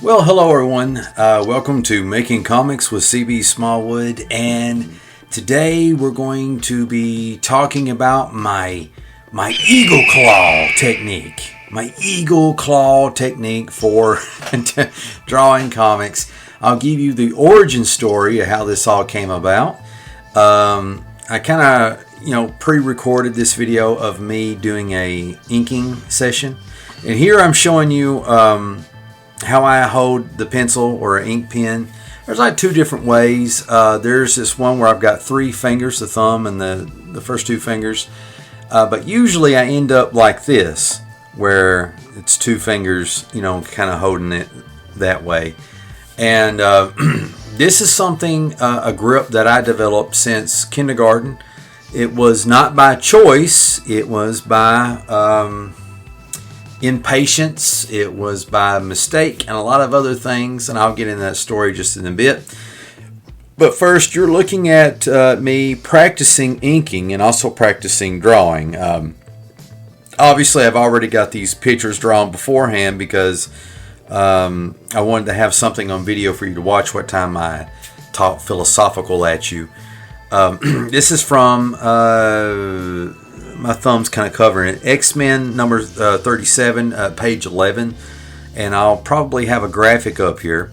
Well, hello everyone. Welcome to Making Comics with CB Smallwood, and today we're going to be talking about my eagle claw technique. My eagle claw technique for drawing comics. I'll give you the origin story of how this all came about. I kind of pre-recorded this video of me doing a inking session, and here I'm showing you how I hold the pencil or an ink pen. There's like two different ways. There's this one where I've got three fingers, the thumb and the first two fingers. But usually I end up like this, where it's two fingers, kind of holding it that way. And this is something, a grip that I developed since kindergarten. It was not by choice. It was by impatience, it was by mistake, and a lot of other things, and I'll get into that story just in a bit. But first, you're looking at me practicing inking and also practicing drawing. Obviously, I've already got these pictures drawn beforehand because I wanted to have something on video for you to watch what time I talk philosophical at you. This is from my thumb's kind of covering it. X-Men number 37, page 11, and I'll probably have a graphic up here.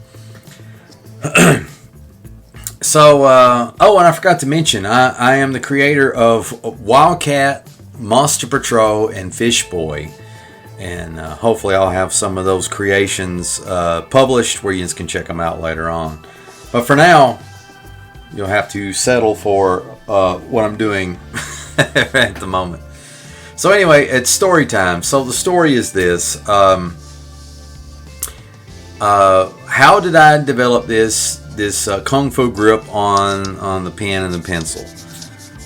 So, and I forgot to mention, I am the creator of Wildcat, Monster Patrol, and Fish Boy, and hopefully I'll have some of those creations published where you can check them out later on. But for now, you'll have to settle for what I'm doing at the moment. So anyway, it's story time. So the story is this. How did I develop this kung fu grip on the pen and the pencil?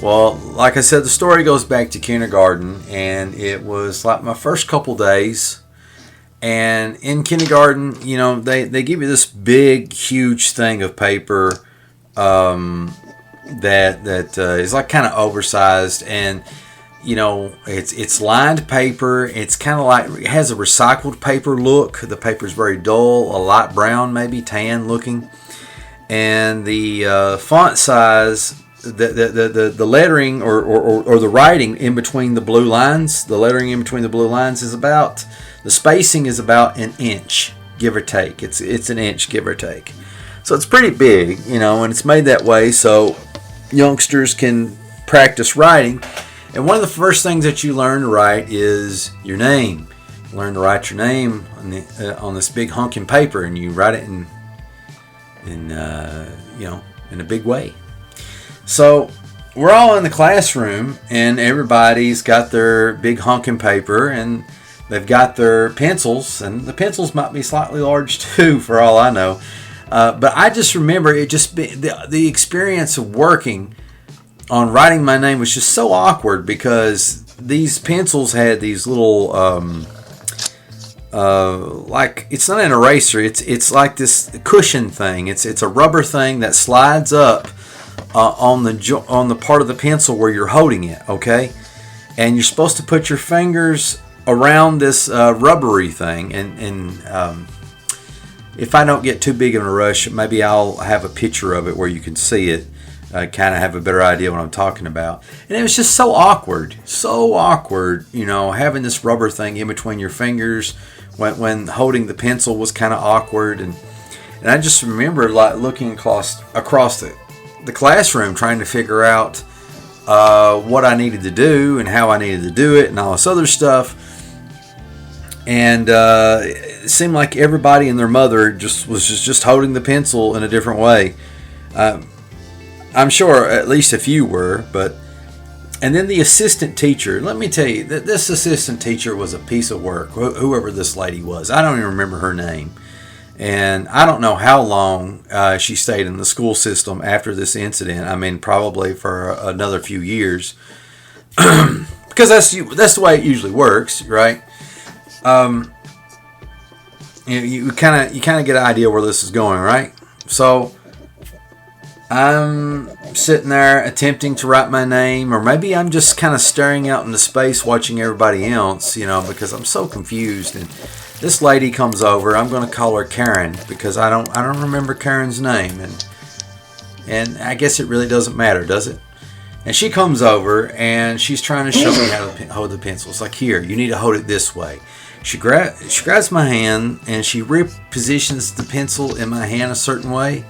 Well, like I said, the story goes back to kindergarten, and it was like my first couple days. And in kindergarten, they give you this big, huge thing of paper that is like kind of oversized, and it's lined paper. It's kind of like, it has a recycled paper look. The paper is very dull, a light brown, maybe tan looking, and the font size, the lettering or the writing in between the blue lines, the lettering in between the blue lines is about, the spacing is about an inch, give or take. It's an inch, give or take. So it's pretty big, and it's made that way so youngsters can practice writing. And one of the first things that you learn to write is your name. You learn to write your name on this big hunking paper, and you write it in a big way. So we're all in the classroom, and everybody's got their big hunking paper, and they've got their pencils, and the pencils might be slightly large too, for all I know. But I just remember it just the experience of working on writing my name was just so awkward, because these pencils had these little like, it's not an eraser, it's like this cushion thing. It's a rubber thing that slides up on the part of the pencil where you're holding it, okay? And you're supposed to put your fingers around this rubbery thing, and if I don't get too big of a rush, maybe I'll have a picture of it where you can see it, kind of have a better idea what I'm talking about. And it was just so awkward, having this rubber thing in between your fingers when holding the pencil was kind of awkward. And I just remember like looking across the classroom trying to figure out what I needed to do and how I needed to do it and all this other stuff. And it seemed like everybody and their mother was just holding the pencil in a different way. I'm sure at least a few were, and then the assistant teacher, let me tell you, that this assistant teacher was a piece of work, whoever this lady was. I don't even remember her name. And I don't know how long she stayed in the school system after this incident. I mean, probably for another few years. Because that's the way it usually works, right? You kind of get an idea where this is going, right? So I'm sitting there attempting to write my name, or maybe I'm just kind of staring out into space watching everybody else, because I'm so confused. And this lady comes over. I'm going to call her Karen because I don't remember Karen's name, and I guess it really doesn't matter, does it? And she comes over and she's trying to show me how to hold the pencil. It's like, here, you need to hold it this way. She grabs my hand and she repositions the pencil in my hand a certain way.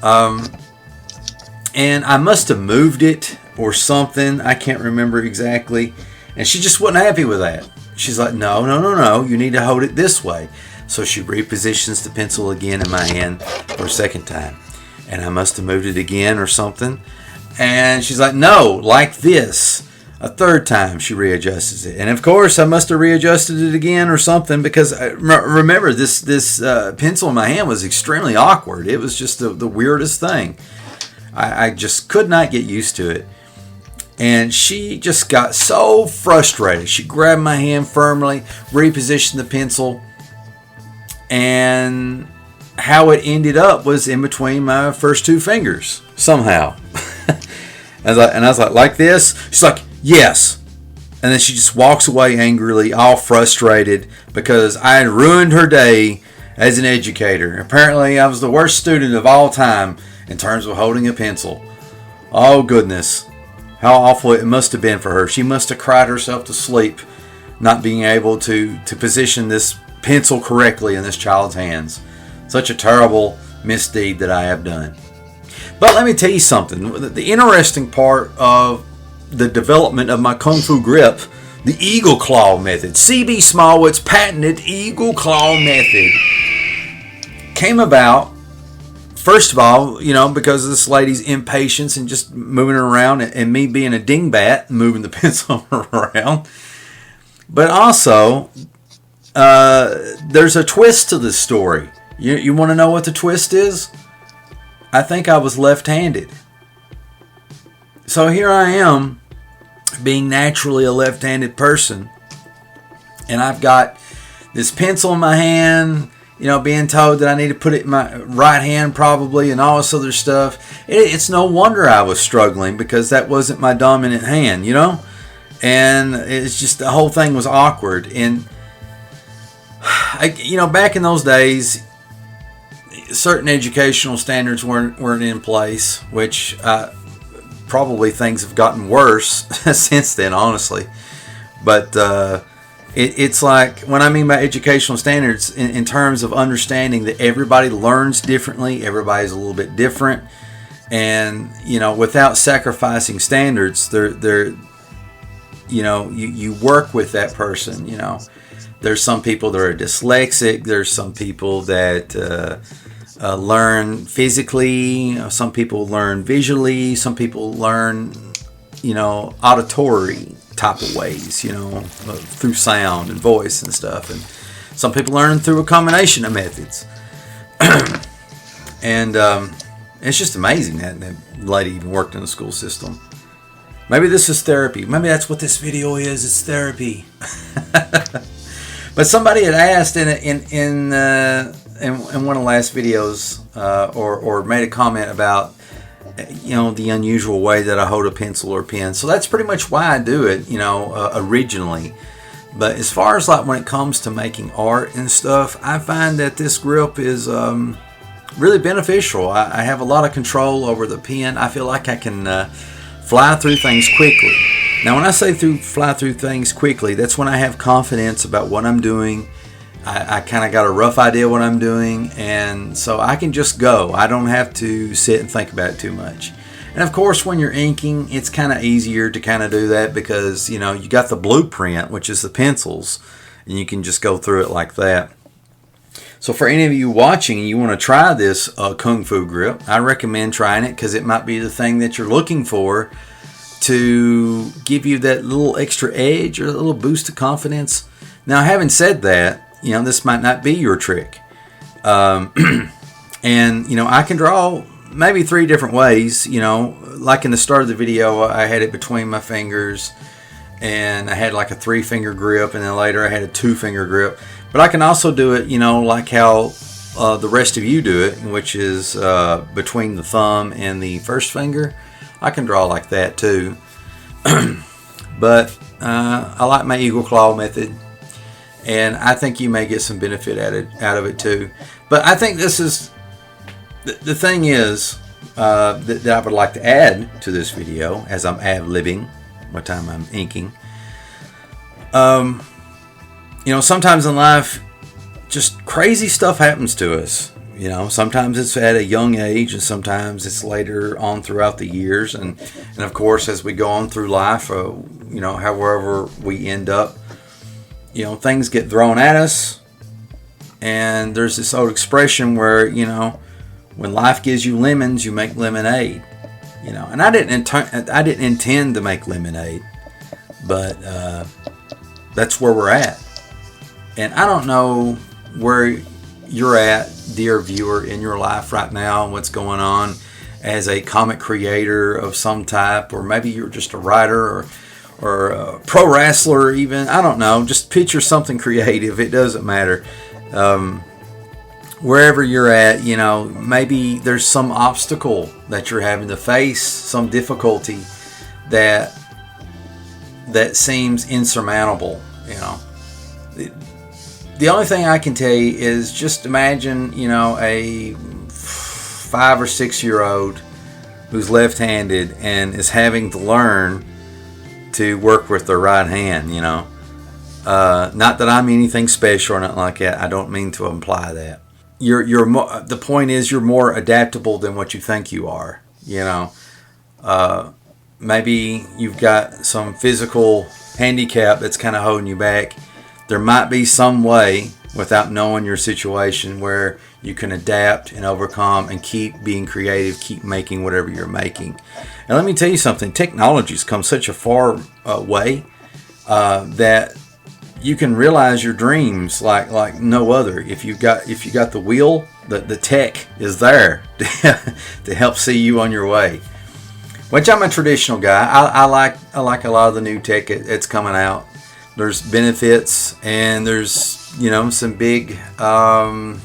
And I must have moved it or something. I can't remember exactly. And she just wasn't happy with that. She's like, no, you need to hold it this way. So she repositions the pencil again in my hand for a second time. And I must have moved it again or something. And she's like, no, like this. A third time she readjusts it. And of course, I must have readjusted it again or something, because remember, this pencil in my hand was extremely awkward. It was just the weirdest thing. I just could not get used to it. And she just got so frustrated. She grabbed my hand firmly, repositioned the pencil, and how it ended up was in between my first two fingers somehow. And I was like this? She's like, yes. And then she just walks away angrily, all frustrated, because I had ruined her day as an educator. Apparently, I was the worst student of all time in terms of holding a pencil. Oh, goodness. How awful it must have been for her. She must have cried herself to sleep not being able to position this pencil correctly in this child's hands. Such a terrible misdeed that I have done. But let me tell you something. The interesting part of the development of my Kung Fu grip, the Eagle Claw method, C.B. Smallwood's patented Eagle Claw method, came about, first of all, because of this lady's impatience and just moving her around, and me being a dingbat, moving the pencil around. But also, there's a twist to this story. You want to know what the twist is? I think I was left-handed. So here I am, being naturally a left-handed person, and I've got this pencil in my hand, being told that I need to put it in my right hand probably, and all this other stuff. It's no wonder I was struggling, because that wasn't my dominant hand, and it's just, the whole thing was awkward. And back in those days, certain educational standards weren't in place, which probably things have gotten worse since then, honestly. But it's like, when I mean by educational standards, in terms of understanding that everybody learns differently, everybody's a little bit different, and without sacrificing standards, you work with that person. There's some people that are dyslexic. There's some people that learn physically. Some people learn visually. Some people learn, auditory type of ways, through sound and voice and stuff. And some people learn through a combination of methods. And it's just amazing that lady even worked in the school system. Maybe this is therapy. Maybe that's what this video is. It's therapy. But somebody had asked in one of the last videos, or made a comment about, the unusual way that I hold a pencil or pen. So that's pretty much why I do it, originally. But as far as like when it comes to making art and stuff, I find that this grip is really beneficial. I have a lot of control over the pen. I feel like I can fly through things quickly. Now, when I say fly through things quickly, that's when I have confidence about what I'm doing. I kind of got a rough idea what I'm doing, and so I can just go. I don't have to sit and think about it too much. And of course, when you're inking, it's kind of easier to kind of do that, because you got the blueprint, which is the pencils, and you can just go through it like that. So for any of you watching and you want to try this Kung Fu grip, I recommend trying it, because it might be the thing that you're looking for to give you that little extra edge or a little boost of confidence. Now, having said that, this might not be your trick. And, I can draw maybe 3 different ways. Like in the start of the video, I had it between my fingers, and I had like a 3-finger grip, and then later I had a 2-finger grip. But I can also do it, like how the rest of you do it, which is between the thumb and the first finger. I can draw like that too. But I like my eagle claw method, and I think you may get some benefit out of it too. But I think this is the thing is that I would like to add to this video as I'm ad-libbing what time I'm inking. Sometimes in life, just crazy stuff happens to us. Sometimes it's at a young age, and sometimes it's later on throughout the years. And of course, as we go on through life, however we end up, things get thrown at us. And there's this old expression where, when life gives you lemons, you make lemonade. And I didn't intend to make lemonade, but that's where we're at. And I don't know where you're at, dear viewer, in your life right now, and what's going on as a comic creator of some type, or maybe you're just a writer or a pro wrestler even. I don't know. Just picture something creative. It doesn't matter. Wherever you're at, maybe there's some obstacle that you're having to face, some difficulty that seems insurmountable. The only thing I can tell you is just imagine, a 5 or 6 year old who's left-handed and is having to learn to work with their right hand. Not that I'm anything special or nothing like that. I don't mean to imply that. The point is you're more adaptable than what you think you are. Maybe you've got some physical handicap that's kind of holding you back. There might be some way, without knowing your situation, where you can adapt and overcome and keep being creative, keep making whatever you're making. And let me tell you something, technology's come such a far way that you can realize your dreams like no other. If you got the wheel, the tech is there to help see you on your way. Which I'm a traditional guy. I like a lot of the new tech that's coming out. There's benefits, and there's some big cons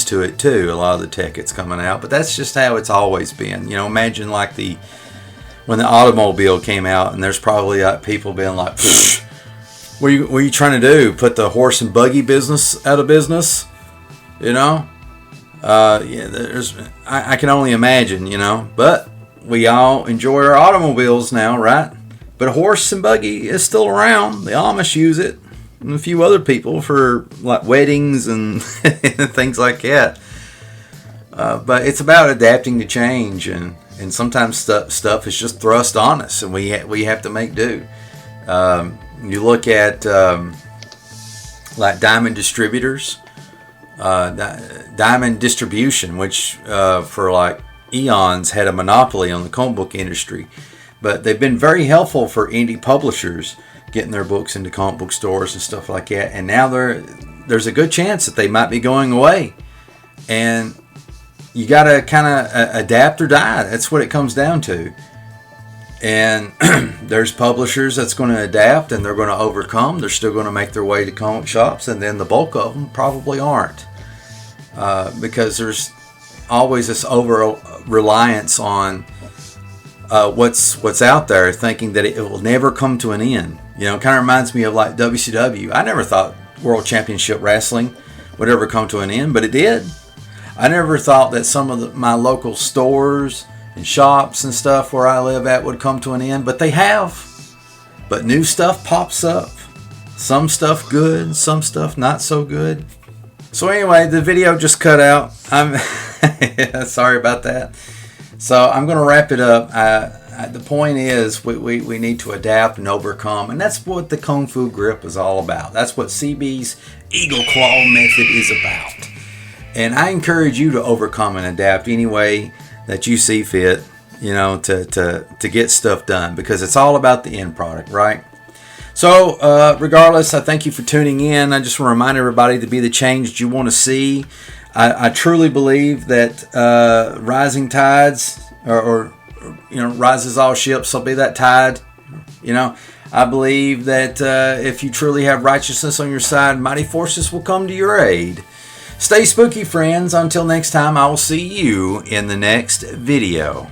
to it too. A lot of the tech that's coming out, but that's just how it's always been. Imagine like when the automobile came out, and there's probably people being like, what are you trying to do? Put the horse and buggy business out of business? I can only imagine. But we all enjoy our automobiles now, right? But a horse and buggy is still around. The Amish use it, and a few other people for like weddings and things like that. But it's about adapting to change, and sometimes stuff is just thrust on us, and we have to make do. You look at like Diamond Distributors, Diamond Distribution, which for like eons had a monopoly on the comic book industry. But they've been very helpful for indie publishers getting their books into comic book stores and stuff like that. And now there's a good chance that they might be going away. And you got to kind of adapt or die. That's what it comes down to. And there's publishers that's going to adapt, and they're going to overcome. They're still going to make their way to comic shops. And then the bulk of them probably aren't. Because there's always this over-reliance on what's out there, thinking that it will never come to an end. It kind of reminds me of like WCW. I never thought World Championship Wrestling would ever come to an end, but it did. I never thought that some of my local stores and shops and stuff where I live at would come to an end, but they have. But new stuff pops up. Some stuff good, some stuff not so good. So anyway, the video just cut out. I'm sorry about that. So I'm going to wrap it up. The point is we need to adapt and overcome, and that's what the Kung Fu Grip is all about. That's what CB's Eagle Claw method is about. And I encourage you to overcome and adapt any way that you see fit, to get stuff done, because it's all about the end product, right? So regardless, I thank you for tuning in. I just want to remind everybody to be the change that you want to see. I truly believe that rising tides or rises all ships, so be that tide. I believe that if you truly have righteousness on your side, mighty forces will come to your aid. Stay spooky, friends. Until next time, I will see you in the next video.